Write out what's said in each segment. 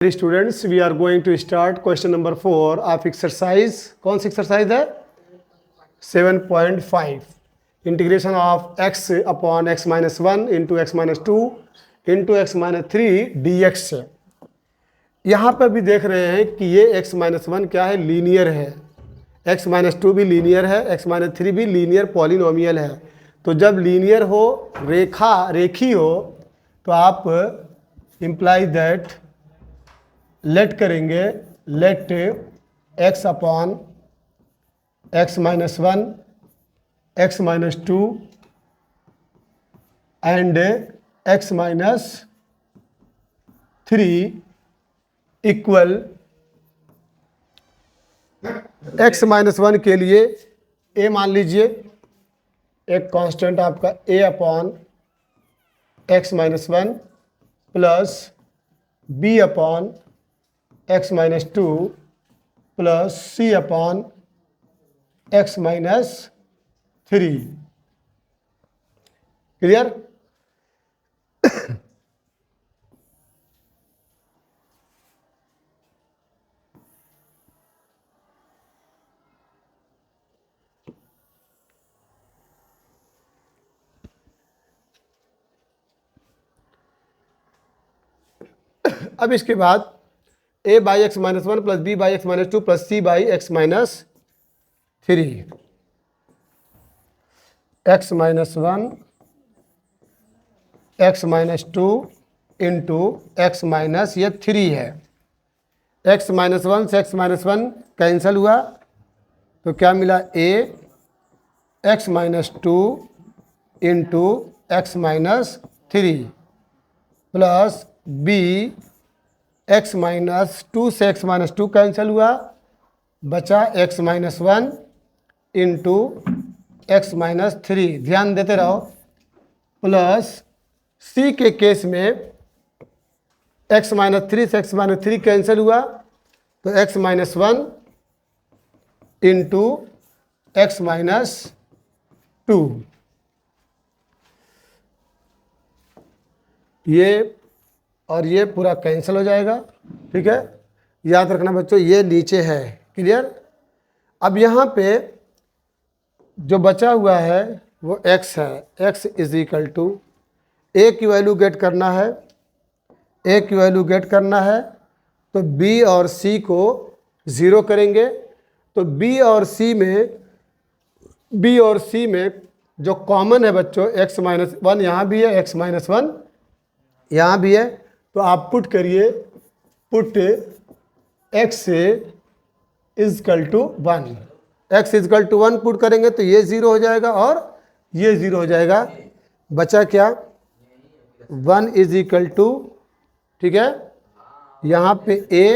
Students we are going to start question number 4 of exercise. कौन सी exercise है? 7.5 integration of x upon x minus 1 into x minus 2 into x minus 3 d x से। यहाँ पर भी देख रहे हैं कि ये x माइनस 1 क्या है? लीनियर है। x माइनस 2 भी लीनियर है, x माइनस 3 भी लीनियर पॉलिनोमियल है। तो जब लीनियर हो, रेखी हो, तो आप इम्प्लाई दैट लेट करेंगे, let x upon x minus 1, x minus 2 and x minus 3 equal x minus 1 के लिए a मान लीजिए, एक कांस्टेंट आपका a upon x minus 1 plus b upon x minus 2 plus c upon x minus 3। Clear? अब इसके बाद a by x minus 1 plus b by x minus 2 plus c by x minus 3। X minus 1 x minus 2 into x minus ये 3 है। X minus 1 से x minus 1 cancel हुआ तो क्या मिला? a x minus 2 into x minus 3 plus b x minus 2 से x minus 2 cancel हुआ, बचा x minus 1 into x minus 3। ध्यान देते रहो। प्लस c के केस में एक्स माइनस 3 से एक्स माइनस 3 कैंसिल हुआ तो x minus 1 into x minus 2। ये और ये पूरा कैंसिल हो जाएगा। ठीक है, याद रखना बच्चों, ये नीचे है। क्लियर? अब यहाँ पे जो बचा हुआ है वो x है। x is equal to a की वैल्यू गेट करना है, a की वैल्यू गेट करना है तो b और c को 0 करेंगे। तो b और c में जो कॉमन है बच्चों x माइनस 1 यहाँ भी है, x माइनस 1 यहाँ भी है। तो आप पुट करिए, put x is equal to 1, x is equal to 1 put करेंगे तो ये 0 हो जाएगा और ये 0 हो जाएगा। बचा क्या? 1 इज इक्वल टू, ठीक है, यहाँ पे a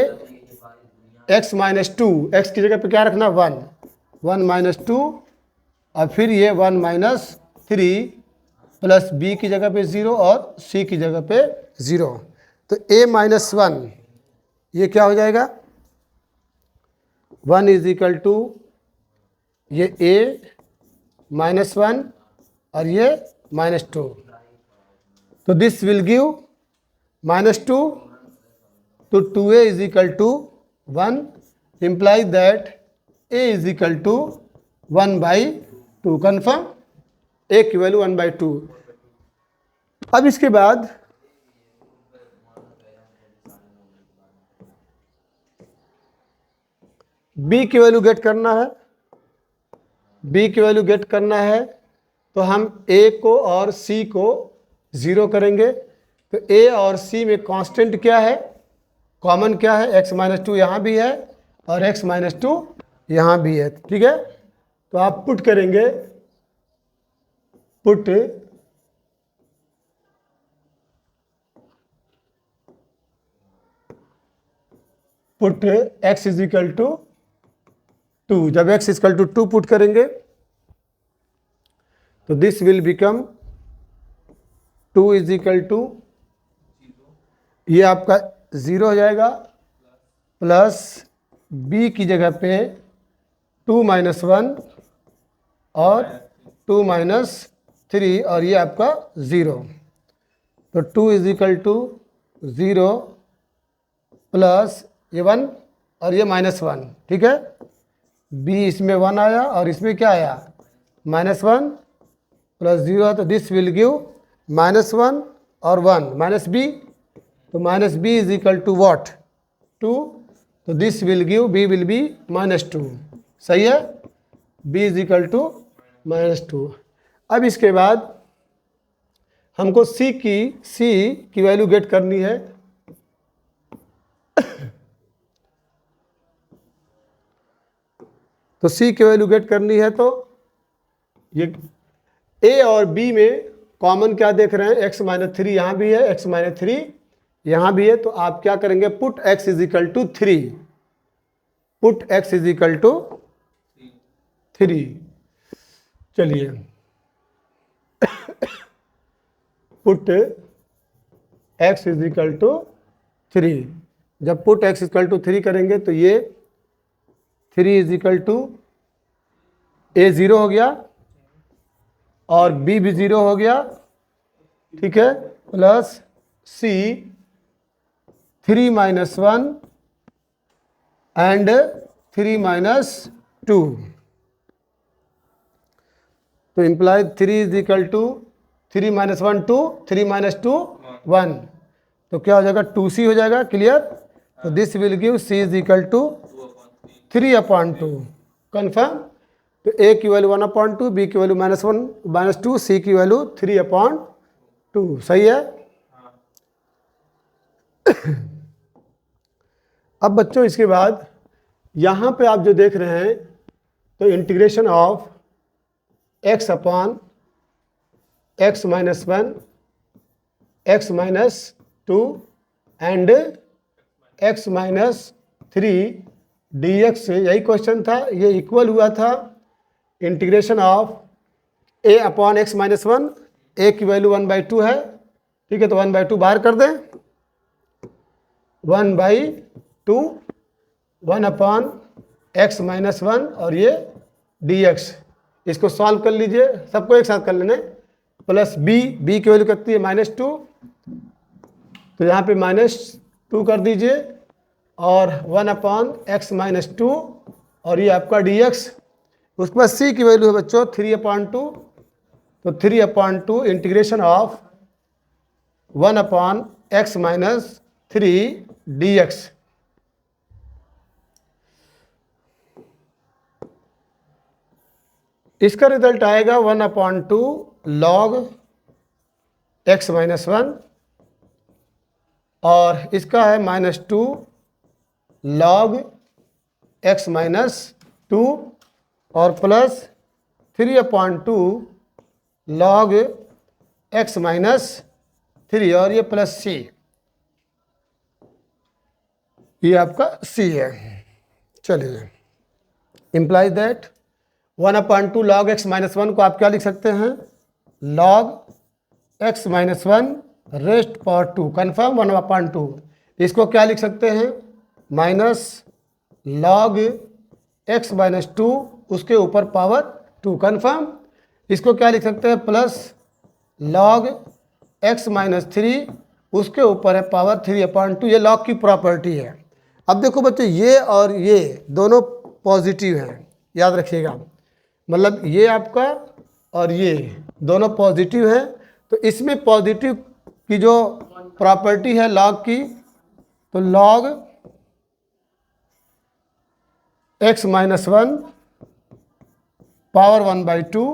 x माइनस 2, एक्स की जगह पे क्या रखना? 1 माइनस 2 और फिर ये 1 माइनस 3 प्लस b की जगह पे 0 और c की जगह पे 0। तो a माइनस 1 ये क्या हो जाएगा? 1 इज इक्वल टू ये a माइनस 1 और ये माइनस 2। तो दिस विल गिव माइनस 2 तो 2a is equal to 1 imply that a is equal to 1/2। Confirm? a की वैल्यू 1/2। अब इसके बाद b की वैल्यू गेट करना है। b की वैल्यू गेट करना है तो हम a को और c को 0 करेंगे। तो a और c में कांस्टेंट क्या है? कॉमन क्या है? x माइनस 2 यहाँ भी है और x माइनस 2 यहाँ भी है। ठीक है, तो आप पुट करेंगे, put x is equal to 2। जब x is equal to 2 put करेंगे तो this will become 2 is equal to, ये आपका 0 हो जाएगा, प्लस b की जगह पे 2 माइनस 1 और 2 माइनस 3 और ये आपका 0। तो 2 इज इक्वल टू 0 प्लस ये 1 और ये -1, ठीक है। b इसमें 1 आया और इसमें क्या आया -1 प्लस 0, तो दिस विल गिव -1 और 1 -b, तो -b is equal to what 2, तो this will give b will be -2, सही है। b is equal to -2। अब इसके बाद हमको c की वैल्यू गेट करनी है। तो c की वैल्यू गेट करनी है, तो ये a और b में कॉमन क्या देख रहे हैं, x-3 यहाँ भी है, x-3 यहाँ भी है, तो आप क्या करेंगे, put x is equal to 3, put x is equal to 3। चलिए put x is equal to 3, जब पुट x इक्वल टू 3 करेंगे तो ये 3 इज इक्वल टू a 0 हो गया और b भी 0 हो गया, ठीक है, प्लस c 3 - 1 एंड 3 - 2, तो इम्प्लाई 3 इज इक्वल टू 3 - 1 2, 3 - 2 1, तो क्या हो जाएगा 2c हो जाएगा, क्लियर। तो this will give c is equal to 3/2, confirm. तो a की वैल्यू 1/2, b की वैल्यू -1 -2, c की वैल्यू 3/2, सही है। अब बच्चों इसके बाद यहाँ पे आप जो देख रहे हैं, तो integration of x upon x - 1 x - 2 and x - 3 dx, यही क्वेश्चन था, ये इक्वल हुआ था integration of a upon x - 1, a की वैल्यू 1/2 है, ठीक है, तो 1/2 बाहर कर दें, 1/2 1 अपॉन x - 1 और ये dx, इसको सॉल्व कर लीजिए, सबको एक साथ कर लेने, प्लस b की वैल्यू कितनी है -2, तो यहाँ पे -2 कर दीजिए और 1 अपॉन x - 2 और ये आपका dx, उसके बाद c की वैल्यू है बच्चों 3/2, तो 3/2 integration of 1 upon x - 3 dx, इसका रिजल्ट आएगा 1/2 log x - 1 और इसका है -2 log x - 2 और प्लस 3/2 log x - 3 और ये प्लस c, ये आपका c है। चलिए इम्प्लाइज दैट 1/2 log x - 1 को आप क्या लिख सकते हैं, log x - 1 rest power 2, confirm 1/2, इसको क्या लिख सकते हैं, माइनस log x - 2 उसके ऊपर पावर 2, कन्फर्म। इसको क्या लिख सकते हैं, प्लस log x - 3 उसके ऊपर है पावर 3/2, ये log की प्रॉपर्टी है। अब देखो बच्चों, ये और ये दोनों पॉजिटिव हैं, याद रखिएगा, मतलब ये आपका और ये दोनों पॉजिटिव हैं, तो इसमें पॉजिटिव की जो प्रॉपर्टी है log की, तो log x - 1 power 1/2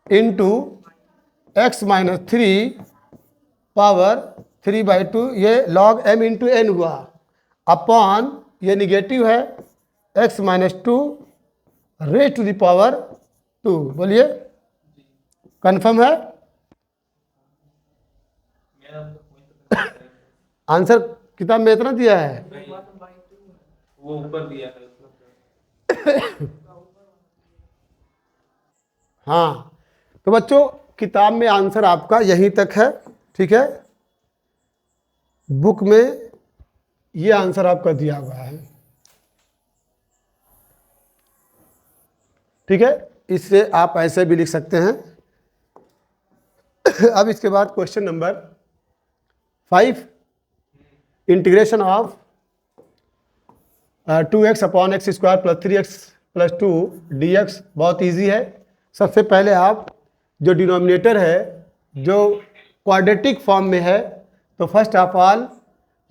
into x - 3 power 3/2, ये log m इंटू n हुआ, अपॉन ये निगेटिव है x - 2 raise to the power 2, बोलिए कन्फर्म है। आंसर किताब में इतना दिया है, वो ऊपर दिया है हाँ, तो बच्चों किताब में आंसर आपका यहीं तक है, ठीक है, बुक में ये आंसर आपका दिया हुआ है, ठीक है, इससे आप ऐसे भी लिख सकते हैं। अब इसके बाद question number 5, integration of two x upon x square plus 3x plus 2 dx बहुत इजी है। सबसे पहले आप जो डिनोमिनेटर है जो क्वाड्रेटिक फॉर्म में है, तो first of all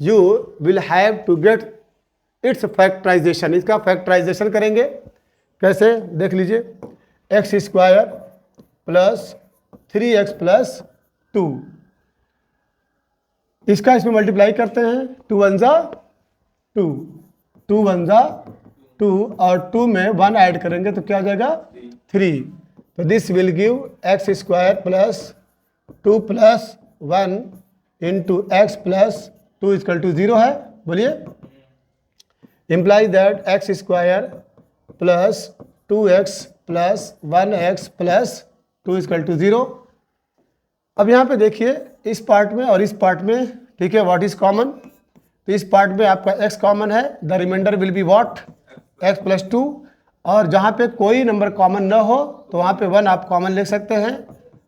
you will have to get its factorization, इसका फैक्टराइजेशन करेंगे। कैसे देख लीजिए, x square plus 3x plus 2, इसका इसमें मल्टीप्लाई करते हैं, 2 1 जा 2, 2 1 जा 2 और 2 में 1 ऐड करेंगे तो क्या हो जाएगा 3। तो this will give x square plus 2 plus 1 into x plus 2 equal to 0 है। बोलिए, imply that x square plus 2x plus 1x plus 2 equal to 0। अब यहाँ पे देखिए इस पार्ट में और इस पार्ट में, ठीक है, व्हाट इज कॉमन, तो इस पार्ट में आपका x कॉमन है, the remainder will be what x plus 2, और जहाँ पे कोई नंबर कॉमन न हो तो वहाँ पे 1 आप कॉमन लिख सकते हैं,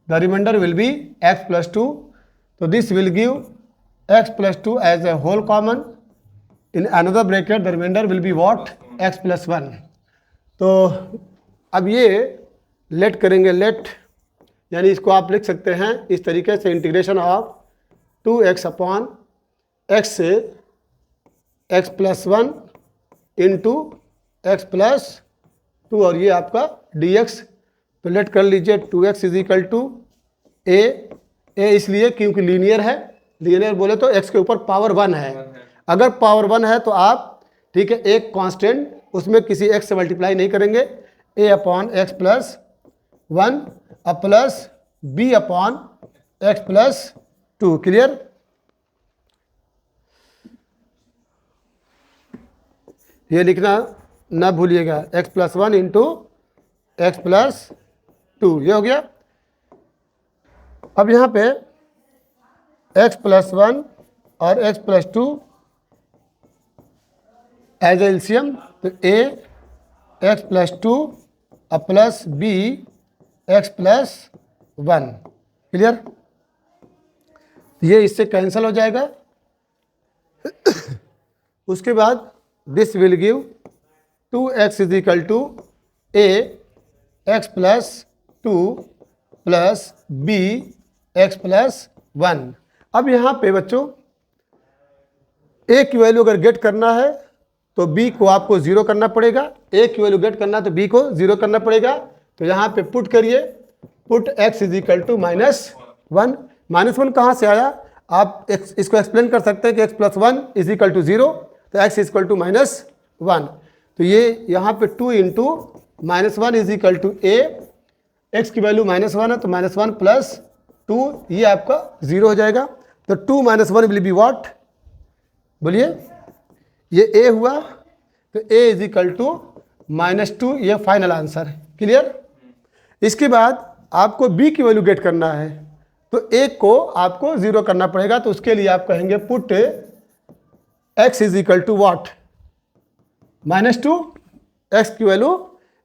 the remainder will be x plus 2। तो this will give x plus 2 as a whole common, in another bracket the remainder will be what x plus 1। तो अब ये लेट करेंगे, लेट यानी इसको आप लिख सकते हैं इस तरीके से, integration of 2x upon x से x plus 1 into x plus 2 और ये आपका dx। तो लेट कर लीजिए 2x is equal to a इसलिए क्योंकि लीनियर है, लीनियर बोले तो x के ऊपर पावर 1 है, अगर पावर 1 है तो आप, ठीक है, एक कांस्टेंट उसमें किसी x से मल्टीप्लाई नहीं करेंगे, a अपॉन एक्स प्लस 1 अब plus b upon x plus 2। Clear? ये लिखना ना भूलिएगा, x plus 1 into x plus 2, ये हो गया। अब यहाँ पे x प्लस 1 और x प्लस 2 एज एलसीएम, तो a एक्स प्लस 2 अब plus b x plus 1। Clear? ये इससे कैंसिल हो जाएगा। उसके बाद this will give 2x is equal to a x plus 2 plus b x plus 1। अब यहाँ पे बच्चों a की वैल्यू अगर गेट करना है तो b को आपको 0 करना पड़ेगा, a की वैल्यू गेट करना तो b को 0 करना पड़ेगा। तो यहाँ पे पुट करिए, put x is equal to -1। -1 कहाँ से आया, आप इसको एक्सप्लेन कर सकते हैं कि x plus 1 is equal to 0, तो x इज इक्वल टू -1। तो ये यहाँ पे 2 into -1 is equal to a, x की वैल्यू -1 है तो -1 प्लस 2, ये आपका 0 हो जाएगा। तो 2 - 1 विल बी व्हाट, बोलिए, ये a हुआ, तो a इज इक्वल टू -2, ये फाइनल आंसर। क्लियर? इसके बाद आपको b की वैल्यू गेट करना है, तो a को आपको 0 करना पड़ेगा, तो उसके लिए आप कहेंगे put x is equal to what, -2, x की वैल्यू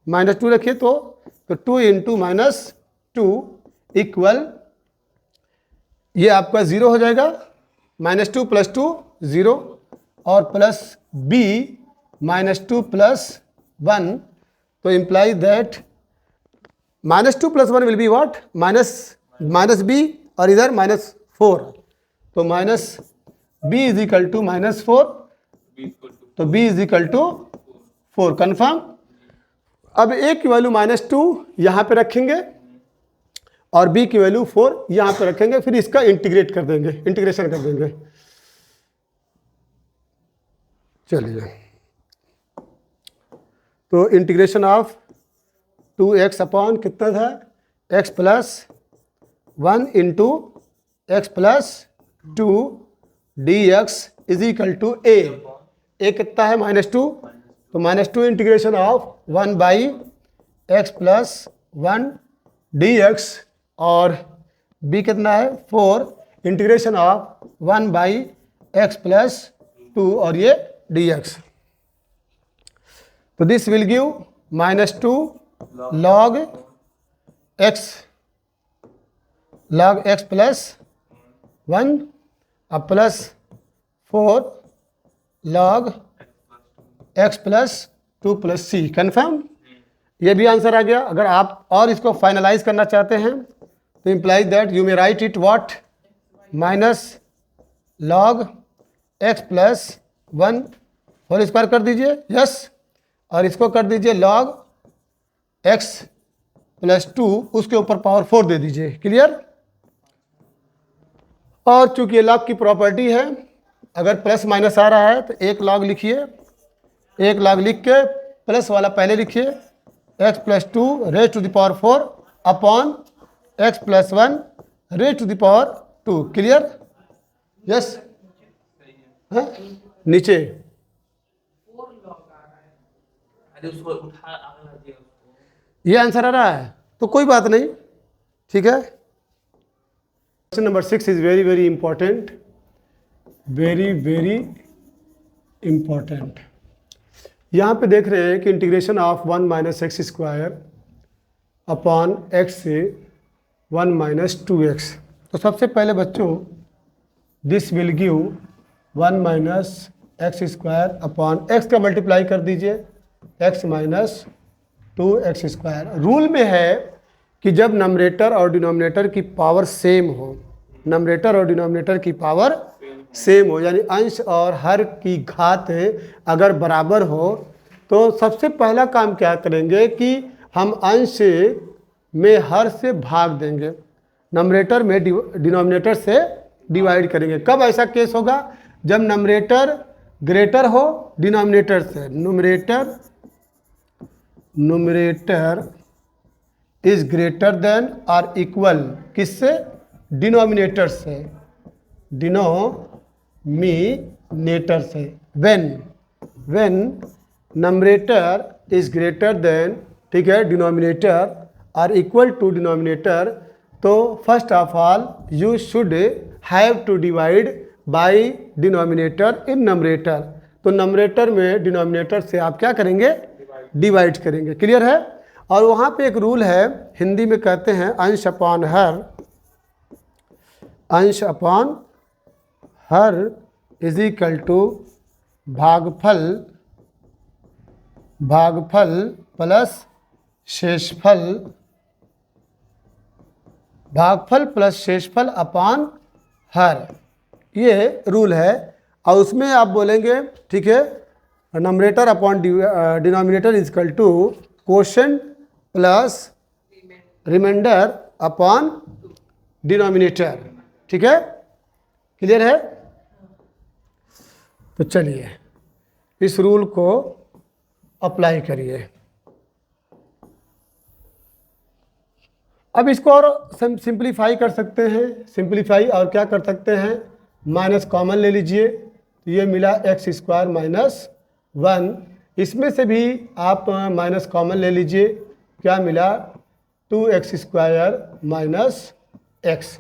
-2 रखिए, तो 2 इंटू -2 इक्वल, ये आपका 0 हो जाएगा, -2 प्लस 2 0 और प्लस b -2 प्लस 1, तो imply that -2 plus 1 will be what, minus b और इधर -4, तो minus b is equal to -4, तो b is equal to 4। Confirm? अब a की वैल्यू -2 यहाँ पे रखेंगे और b की वैल्यू 4 यहाँ पे रखेंगे, फिर इसका इंटीग्रेट कर देंगे, इंटीग्रेशन कर देंगे। चलिए, तो इंटीग्रेशन ऑफ 2x अपॉन कितना था, x plus 1 into x plus 2 dx is equal to a कितना है -2, तो -2 integration of 1 by x plus 1 dx और b कितना है 4 integration of 1 by x plus 2 और ये dx। तो this will give -2 log x plus 1 अब plus 4 log x plus 2 plus c. Confirm? ये भी आंसर आ गया। अगर आप और इसको फाइनलाइज करना चाहते हैं तो implies that you may write it what minus log x plus 1 whole square कर दीजिए, यस, और इसको कर दीजिए लॉग एक्स प्लस 2 उसके ऊपर पावर 4 दे दीजिए। क्लियर? और चूंकि ये लॉग की प्रॉपर्टी है, अगर प्लस माइनस आ रहा है तो एक लॉग लिखिए, एक लॉग लिख के प्लस वाला पहले लिखिए, x plus 2 raise to the power 4 upon x plus 1 raise to the power 2। Clear? Yes? नीचे अरे उसको उठा अगला दिया उसको। ये आंसर आ रहा है तो कोई बात नहीं, ठीक है। Question number 6 is very very important, very very important. यहाँ पे देख रहे हैं कि integration of 1 minus x square upon x से 1 माइनस 2x। तो सबसे पहले बच्चों this will give 1 minus x square upon x का मल्टीप्लाई कर दीजिए x minus 2x square. Rule में है कि जब नमरेटर और डिनोमिनेटर की पावर सेम हो, नमरेटर और डिनोमिनेटर की पावर सेम हो, यानी अंश और हर की घात अगर बराबर हो, तो सबसे पहला काम क्या करेंगे कि हम अंश में हर से भाग देंगे, नमरेटर में डिनोमिनेटर से डिवाइड करेंगे। कब ऐसा केस होगा? जब नमरेटर ग्रेटर हो डिनोमिनेटर से। न्यूमरेटर इज ग्रेटर देन और इक्वल किससे? डिनोमिनेटर से, डिनोमिनेटर से। When numerator is greater than, ठीक है, डिनोमिनेटर और इक्वल टू डिनोमिनेटर, तो first of all you should have to divide by denominator in numerator. तो नमरेटर में डिनोमिनेटर से आप क्या करेंगे? डिवाइड करेंगे। क्लियर है? और वहाँ पे एक रूल है, हिंदी में कहते हैं अंश अपॉन हर, अंश अपॉन हर इज इक्वल टू भागफल प्लस शेषफल, भागफल प्लस शेषफल अपॉन हर, ये रूल है। और उसमें आप बोलेंगे, ठीक है, numerator upon denominator is equal to quotient plus remainder upon denominator. ठीक है? क्लियर है? तो चलिए इस रूल को अप्लाई करिए। अब इसको और सिंप्लीफाई कर सकते हैं। सिंप्लीफाई और क्या कर सकते हैं? माइनस कॉमन ले लीजिए, तो ये मिला एक्स स्क्वायर माइनस 1। इसमें से भी आप माइनस कॉमन ले लीजिए, क्या मिला? 2x square minus x.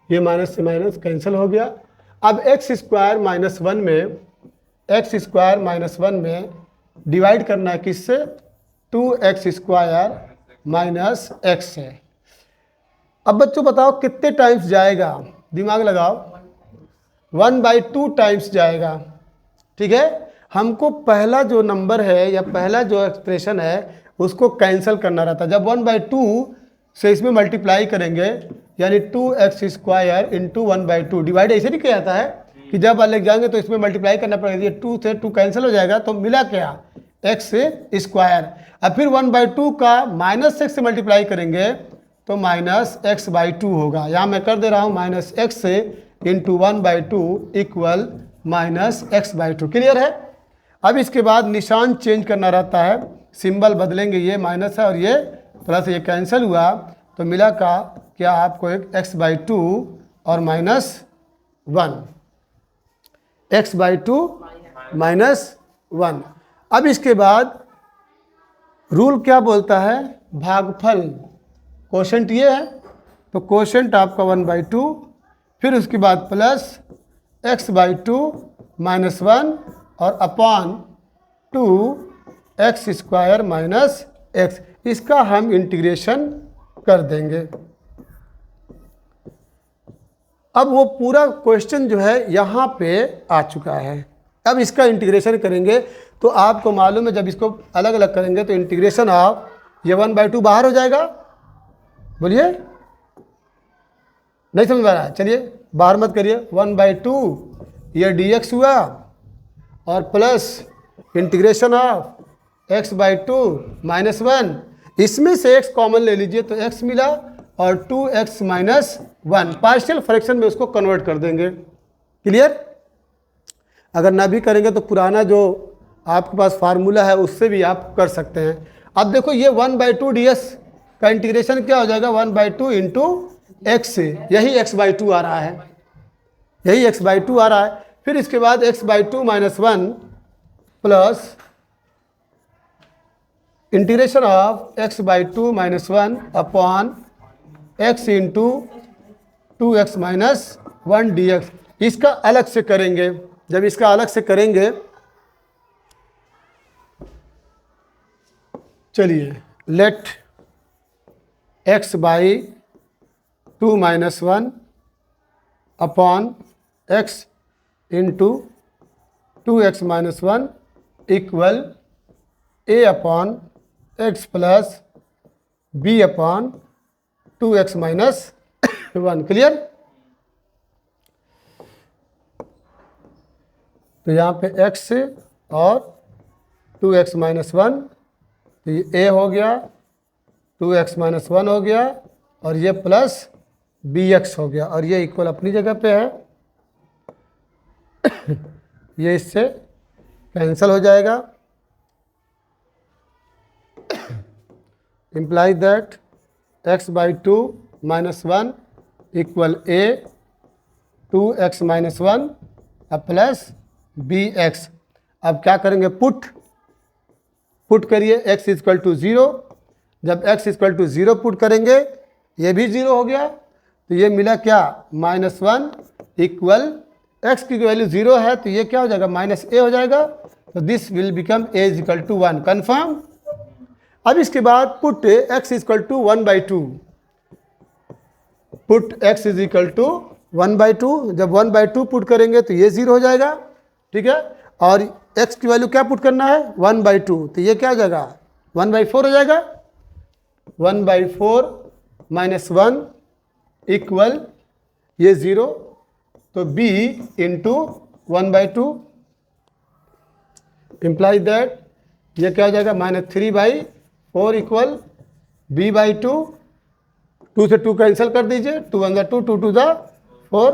ये माइनस से माइनस कैंसिल हो गया। अब एक्स स्क्वायर माइनस 1 में, एक्स स्क्वायर माइनस 1 में डिवाइड करना है किससे? 2x स्क्वायर माइनस एक्स है। अब बच्चों बताओ कितने टाइम्स जाएगा? दिमाग लगाओ। 1/2 टाइम्स जाएगा। ठीक है? हमको पहला जो नंबर है या पहला जो एक्सप्रेशन है उसको कैंसिल करना रहता है। जब 1/2 से इसमें मल्टीप्लाई करेंगे, यानी 2x स्क्वायर इंटू 1/2, डिवाइड ऐसे नहीं किया जाता है कि जब अलग जाएंगे तो इसमें मल्टीप्लाई करना पड़ेगा। ये 2 से 2 कैंसिल हो जाएगा, तो मिला क्या? x square. अब फिर 1/2 का माइनस एक्स से मल्टीप्लाई करेंगे तो माइनस x/2 होगा। यहाँ मैं कर दे रहा हूँ माइनस एक्स से into 1/2 equal minus x/2। Clear है? अब इसके बाद निशान चेंज करना रहता है, सिंबल बदलेंगे। ये माइनस है और ये प्लस, ये कैंसिल हुआ तो मिला का क्या आपको? एक x/2 और माइनस 1, x/2 माइनस 1। अब इसके बाद रूल क्या बोलता है? भागफल। कोशेंट ये है, तो कोशेंट आपका 1/2, फिर उसके बाद प्लस x/2 माइनस 1 और upon 2x square minus x. इसका हम इंटीग्रेशन कर देंगे। अब वो पूरा क्वेश्चन जो है यहाँ पे आ चुका है। अब इसका इंटीग्रेशन करेंगे तो आपको मालूम है जब इसको अलग अलग करेंगे तो इंटीग्रेशन ऑफ ये 1/2 बाहर हो जाएगा। बोलिए, नहीं समझ में आ रहा है? चलिए बाहर मत करिए। 1/2 ये dx हुआ और प्लस इंटीग्रेशन ऑफ x/2 -1, इसमें से x कॉमन ले लीजिए तो x मिला और 2x - 1 पार्शियल फ्रैक्शन में उसको कन्वर्ट कर देंगे। क्लियर? अगर ना भी करेंगे तो पुराना जो आपके पास फार्मूला है उससे भी आप कर सकते हैं। अब देखो ये 1/2 ds का इंटीग्रेशन क्या हो जाएगा, 1/2 इंटू एक्स, यही x/2 आ रहा है, यही x/2 आ रहा है। फिर इसके बाद x/2 - 1 plus integration of x/2 - 1 upon x into 2x - 1 dx। इसका अलग से करेंगे, जब इसका अलग से करेंगे, चलिए let x/2 - 1 upon x into 2x - 1 equal a upon x plus b upon 2x - 1। Clear? तो यहाँ पे x और 2x - 1, तो ये a हो गया, 2x - 1 हो गया और ये प्लस bx हो गया और ये इक्वल अपनी जगह पे है। ये इससे कैंसिल हो जाएगा। Imply that x/2 - 1 equal a 2x - 1 plus bx। अब क्या करेंगे, पुट करिए x = 0। जब x = 0 पुट करेंगे, ये भी 0 हो गया, तो ये मिला क्या, -1 इक्वल x की वैल्यू 0 है तो ये क्या हो जाएगा, -a हो जाएगा। तो this will become a = 1। Confirm? अब इसके बाद पुट x = 1/2, पुट x = 1/2। जब 1/2 पुट करेंगे तो ये 0 हो जाएगा, ठीक है। और x की वैल्यू क्या पुट करना है, 1/2, तो ये क्या हो जाएगा, 1/4 हो जाएगा। 1/4 - 1 इक्वल ये 0, तो b इंटू 1/2 इम्प्लाई दैट ये क्या हो जाएगा, -3/4 इक्वल b/2। 2 से 2 कैंसिल कर दीजिए, 2 × 2 2 × 4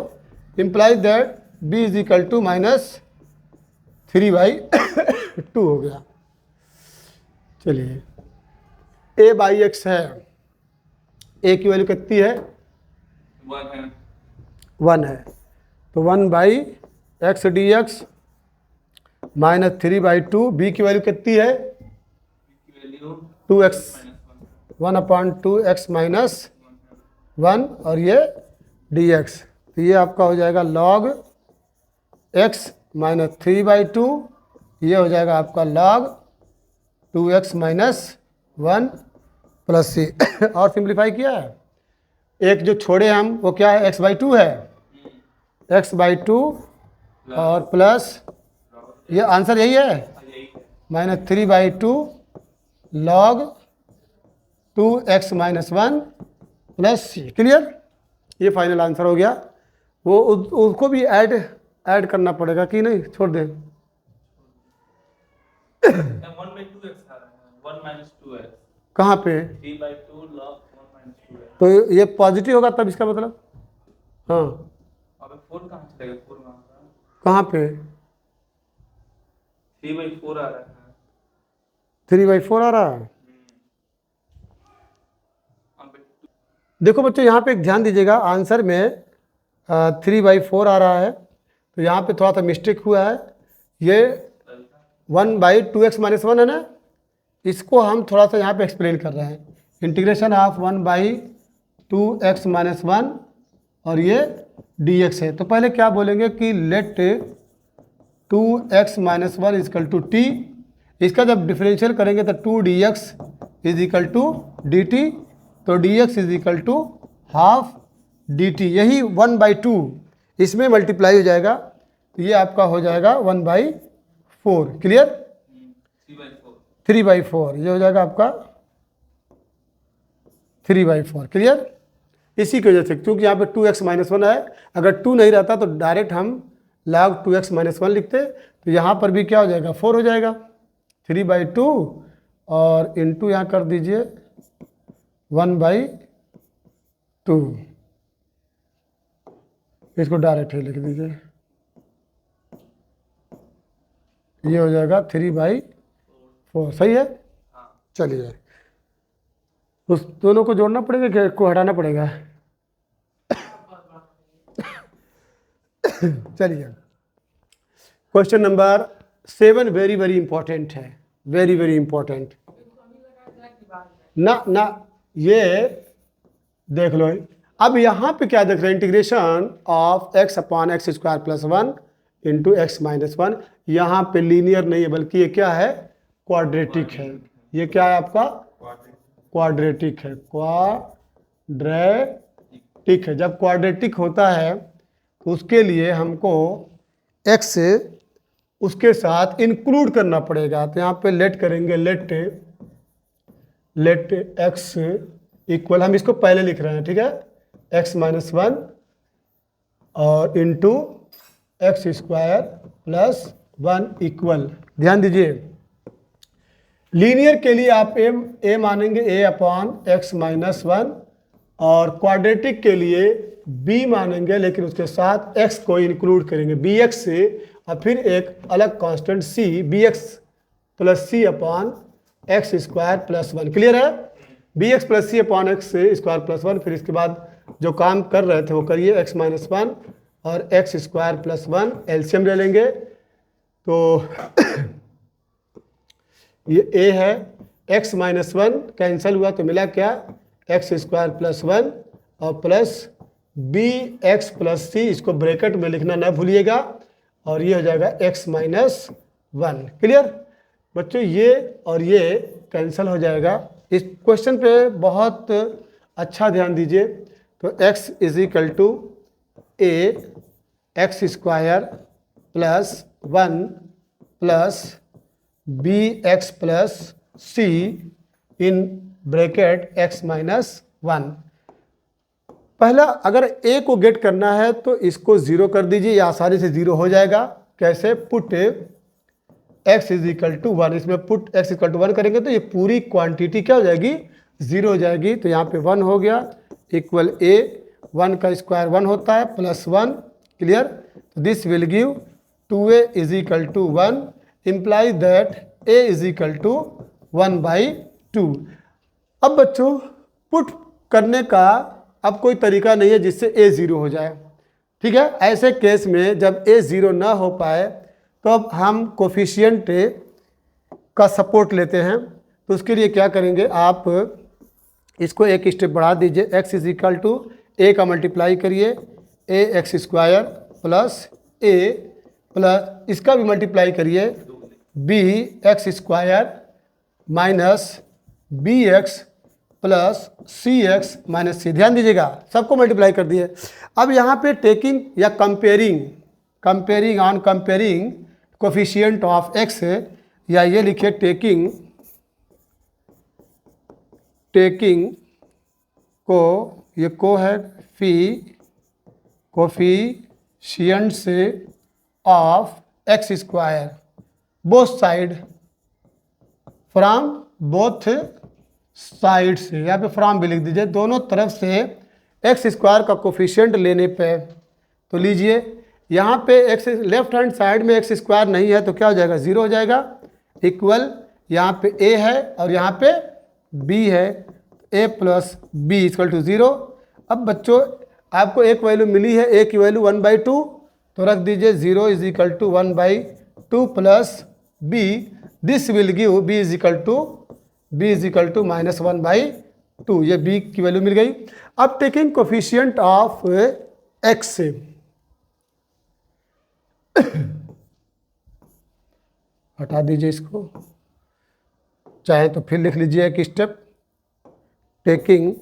इम्प्लाई दैट b = -3/2 हो गया। चलिए a/x है, a की वैल्यू कितनी है, 1 है, तो 1/x dx -3/2। b की वैल्यू कितनी है, 2x, 1/2x - 1 और ये dx, तो ये आपका हो जाएगा log x -3/2, ये हो जाएगा आपका log 2x - 1 प्लस c। और सिंप्लीफाई किया है, एक जो छोड़े हम वो क्या है, x/2 है, x/2 और प्लस ये आंसर यही है, -3/2 log 2x - 1 plus c। Clear? ये फाइनल आंसर हो गया। वो उसको भी ऐड करना पड़ेगा कि नहीं, छोड़ दें। 1/2x आ रहा है, 1 - 2x, कहाँ पे, 3/2 log 1 - 2x। तो ये पॉजिटिव होगा तब इसका मतलब, हाँ अबे 4 कहाँ चलेगा, 4 कहाँ आ रहा है, कहाँ पे 3/4 आ रहा है। 3/4 आ रहा है। देखो बच्चों यहाँ पे एक ध्यान दीजिएगा, आंसर में 3/4 आ रहा है, तो यहाँ पे थोड़ा सा मिस्टेक हुआ है। ये 1/2x - 1 है ना, इसको हम थोड़ा सा यहाँ पे एक्सप्लेन कर रहे हैं। इंटीग्रेशन ऑफ 1/2x - 1 और ये dx है। तो पहले क्या बोलेंगे कि लेट 2x - 1 = t। इसका जब डिफरेंशियल करेंगे तो 2dx = dt, तो dx = ½ dt, यही 1/2 इसमें मल्टीप्लाई हो जाएगा, तो ये आपका हो जाएगा 1/2। 4, क्लियर। 3/4 3/4 ये हो जाएगा आपका 3/4, क्लियर। इसी की वजह से, क्योंकि यहाँ पे 2x - 1 है, अगर 2 नहीं रहता तो डायरेक्ट हम log 2x - 1 लिखते, तो यहाँ पर भी क्या हो जाएगा 4 हो जाएगा, 3/2 और इंटू यहाँ कर दीजिए 1/2, इसको डायरेक्ट ही लिख दीजिए, ये हो जाएगा 3/4, सही है। हाँ चलिए, उस दोनों को जोड़ना पड़ेगा कि को हटाना पड़ेगा? चलिए, question number 7 very very important है, वेरी वेरी इंपॉर्टेंट। ना ना, ये देख लो। अब यहाँ पे क्या देख रहे हैं, integration of x/x² + 1 into x - 1, यहाँ पे लीनियर नहीं है बल्कि ये क्या है, क्वाड्रेटिक है। ये क्या है आपका, क्वाड्रेटिक है, क्वाड्रेटिक है। जब क्वाड्रेटिक होता है तो उसके लिए हमको x उसके साथ इंक्लूड करना पड़ेगा, तो यहाँ पे लेट करेंगे, लेट x इक्वल, हम इसको पहले लिख रहे हैं, ठीक है, x - 1 और इंटू x² + 1 इक्वल। ध्यान दीजिए, लीनियर के लिए आप a मानेंगे a/x - 1 और क्वाड्रेटिक के लिए b मानेंगे, लेकिन उसके साथ x को इंक्लूड करेंगे, bx से, और फिर एक अलग constant c, bx + c/x² + 1, clear है। bx + c/x² + 1, फिर इसके बाद जो काम कर रहे थे वो करिए, x - 1 और x² + 1 एलसीएम ले लेंगे, तो ये a है, x - 1 कैंसिल हुआ तो मिला क्या, x² + 1 और प्लस bx + c, इसको ब्रैकेट में लिखना ना भूलिएगा, और ये हो जाएगा x - 1, क्लियर बच्चों। ये और ये कैंसिल हो जाएगा। इस क्वेश्चन पे बहुत अच्छा ध्यान दीजिए। तो x = a x² + 1 plus bx + c in bracket x - 1। पहला, अगर a को गेट करना है तो इसको 0 कर दीजिए, या आसानी से 0 हो जाएगा। कैसे, पुट x = 1, इसमें पुट x = 1 करेंगे तो ये पूरी क्वांटिटी क्या हो जाएगी, 0 हो जाएगी। तो यहाँ पे 1 हो गया, इक्वल a, 1 का स्क्वायर 1 होता है, +1, clear. This will give 2a = 1, imply that a = 1/2। अब बच्चों, पुट करने का अब कोई तरीका नहीं है जिससे a 0 हो जाए, ठीक है। ऐसे केस में जब a 0 ना हो पाए तो अब हम कोफिशिएंट का सपोर्ट लेते हैं। तो उसके लिए क्या करेंगे, आप इसको एक स्टेप बढ़ा दीजिए, x = a का मल्टीप्लाई करिए, ax² + a प्लस इसका भी मल्टीप्लाई करिए, bx² - bx + cx - c। ध्यान दीजिएगा, सबको मल्टीप्लाई कर दिए। अब यहाँ पे टेकिंग या comparing on comparing coefficient of x, या ये लिखिए टेकिंग को, ये को है कोफिशिएंट से of x², both side, from both side से, यहाँ पे फ्रॉम भी लिख दीजिए, दोनों तरफ से x² का कोफिशिएंट लेने पे। तो लीजिए, यहाँ पे x लेफ्ट हैंड साइड में x² नहीं है तो क्या हो जाएगा, 0 हो जाएगा, इक्वल यहाँ पे a है और यहाँ पे b है, a + b = 0। अब बच्चों, आपको एक वैल्यू मिली है, a की वैल्यू 1/2, तो रख दीजिए 0 = 1/2 plus b, this will give b = -1/2, ये b की वैल्यू मिल गई। अब टेकिंग कोफिशिएंट ऑफ x, हटा दीजिए इसको, चाहे तो फिर लिख लीजिए एक स्टेप, टेकिंग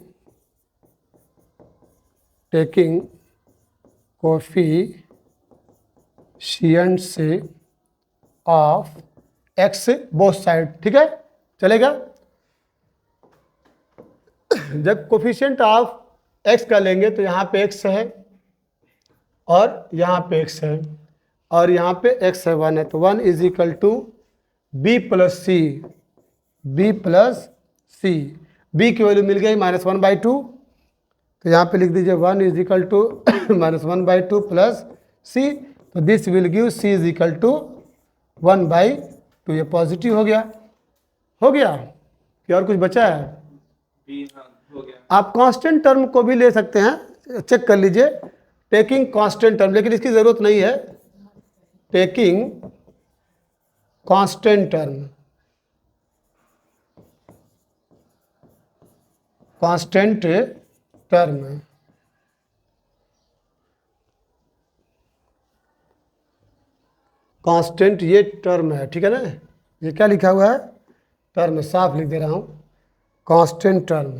कोफिशिएंट से ऑफ एक्स बोथ साइड, ठीक है, चलेगा। जब कोफिशिएंट ऑफ एक्स का लेंगे तो यहाँ पे एक्स है और यहाँ पे एक्स है और यहाँ पे एक्स है 1 है, तो 1 is equal to b plus c, b plus c, b की वैल्यू मिल गई -1/2, तो यहाँ पे लिख दीजिए 1 is equal to -1/2 plus c, तो this will give c is equal to 1/2, ये पॉजिटिव हो गया कि और कुछ बचा है? बी, हाँ हो गया। आप कांस्टेंट टर्म को भी ले सकते हैं, चेक कर लीजिए, टेकिंग कांस्टेंट टर्म, लेकिन इसकी ज़रूरत नहीं है, taking constant term, constant term, constant ये टर्म है, ठीक है ना, ये क्या लिखा हुआ है? टर्म, साफ लिख दे रहा हूँ, कांस्टेंट टर्म,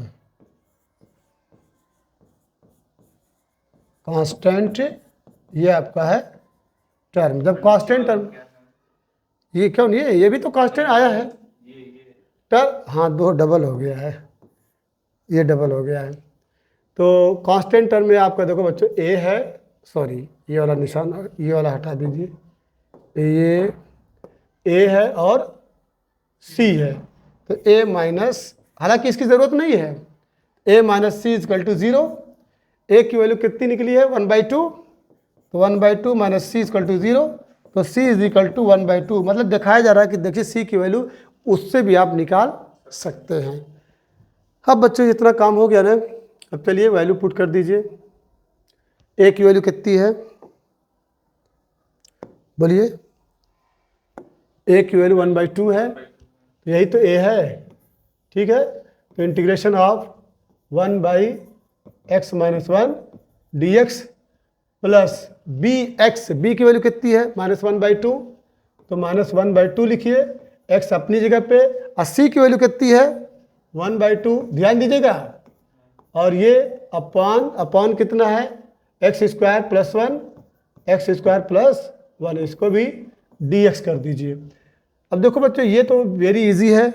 कांस्टेंट ये आपका है टर्म। जब कांस्टेंट टर्म, ये क्यों नहीं है, ये भी तो कांस्टेंट आया है हाँ, 2 डबल हो गया है, ये डबल हो गया है। तो कांस्टेंट टर्म में आपका देखो बच्चों ए है, सॉरी ये वाला निशान, ये वाला हटा दीजिए, ये ए है और सी है, तो ए माइनस, हालांकि इसकी ज़रूरत नहीं है, ए माइनस सी इजकल टू 0, ए की वैल्यू कितनी निकली है 1/2, तो 1/2 माइनस सी इजकल टू 0, तो सी इज इक्वल टू 1/2, मतलब दिखाया जा रहा है कि देखिए सी की वैल्यू उससे भी आप निकाल सकते हैं। अब बच्चों इतना काम हो गया ना, अब चलिए वैल्यू पुट कर दीजिए, ए की वैल्यू कितनी है बोलिए, ए की वैल्यू 1/2 है, तो यही तो ए है, ठीक है, तो integration of 1/x - 1 dx plus b x, b की वैल्यू कितनी है -1/2, तो -1/2 लिखिए, x अपनी जगह पे, और सी की वैल्यू कितनी है 1/2, ध्यान दीजिएगा, और ये अपॉन कितना है x² + 1, x² + 1, इसको भी dx कर दीजिए। अब देखो बच्चों ये तो वेरी इजी है,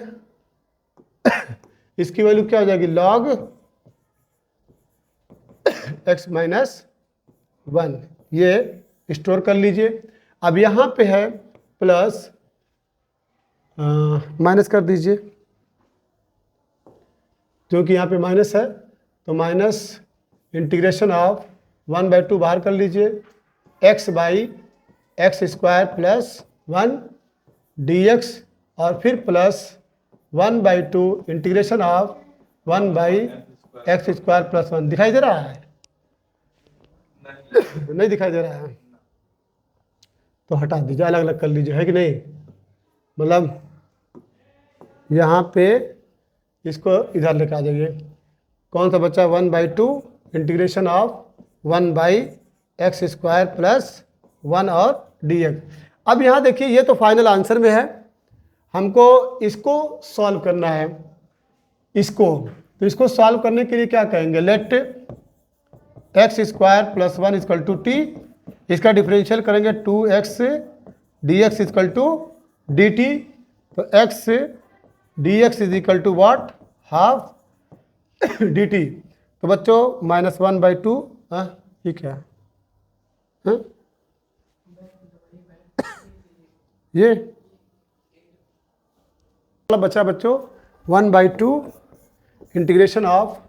इसकी वैल्यू क्या हो जाएगी log x - 1, ये स्टोर कर लीजिए। अब यहाँ पे है प्लस, माइनस कर दीजिए, क्योंकि यहाँ पे माइनस है, तो माइनस इंटीग्रेशन ऑफ 1/2 बाहर कर लीजिए, x/x² + 1 dx, और फिर प्लस 1/2 इंटीग्रेशन ऑफ 1/x² + 1, दिखाई दे रहा है? नहीं दिखाई दे रहा है, तो हटा दीजिए, अलग अलग कर लीजिए, है कि नहीं, मतलब यहाँ पे इसको इधर लेकर आ जाइए, कौन सा बच्चा 1/2 इंटीग्रेशन ऑफ 1/x² + 1 और dx। अब यहाँ देखिए ये तो फाइनल आंसर में है, हमको इसको सॉल्व करना है, तो इसको सॉल्व करने के लिए क्या कहेंगे, लेट x² + 1 = t, इसका डिफरेंशियल करेंगे 2x dx = dt, तो x dx is equal to what, half dt, तो बच्चों -1/2, ये क्या है, ये बचा बच्चों 1/2 इंटीग्रेशन ऑफ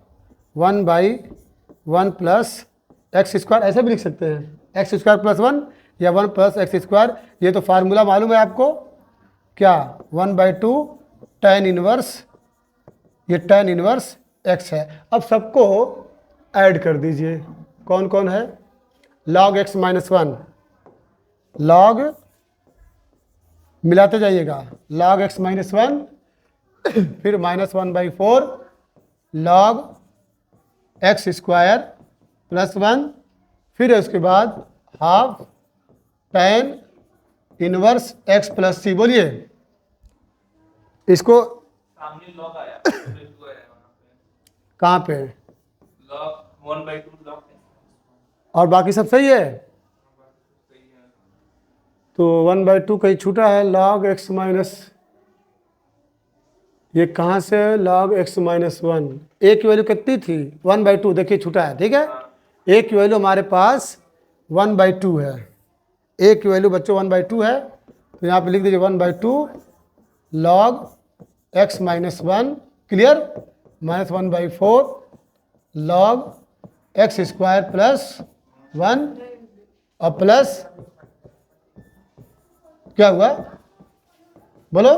1/1 + x², ऐसे भी लिख सकते हैं, x² + 1 या 1 + x², ये तो फार्मूला मालूम है आपको, क्या 1/2 tan इनवर्स, ये tan इनवर्स x है। अब सबको ऐड कर दीजिए, कौन कौन है, log x - 1, log, मिलाते जाइएगा, log x - 1, फिर -1/4 log x² + 1, फिर उसके बाद half tan inverse x + c, बोलिए इसको, सामने लॉग आया, तो इसको आया वहाँ पे कहाँ पे, लॉग 1/2 लॉग है, और बाकी सब सही है, सही है। तो 1/2 कहीं छूटा है, log x माइनस, ये कहाँ से log x माइनस 1, a की वैल्यू कितनी थी 1/2, देखिए छूटा है, ठीक है। a की वैल्यू हमारे पास 1/2 है, a की वैल्यू बच्चों 1/2 है, तो यहाँ पे लिख दीजिए 1/2 log x minus 1, clear, minus 1/4 log x square plus 1 और प्लस क्या हुआ बोलो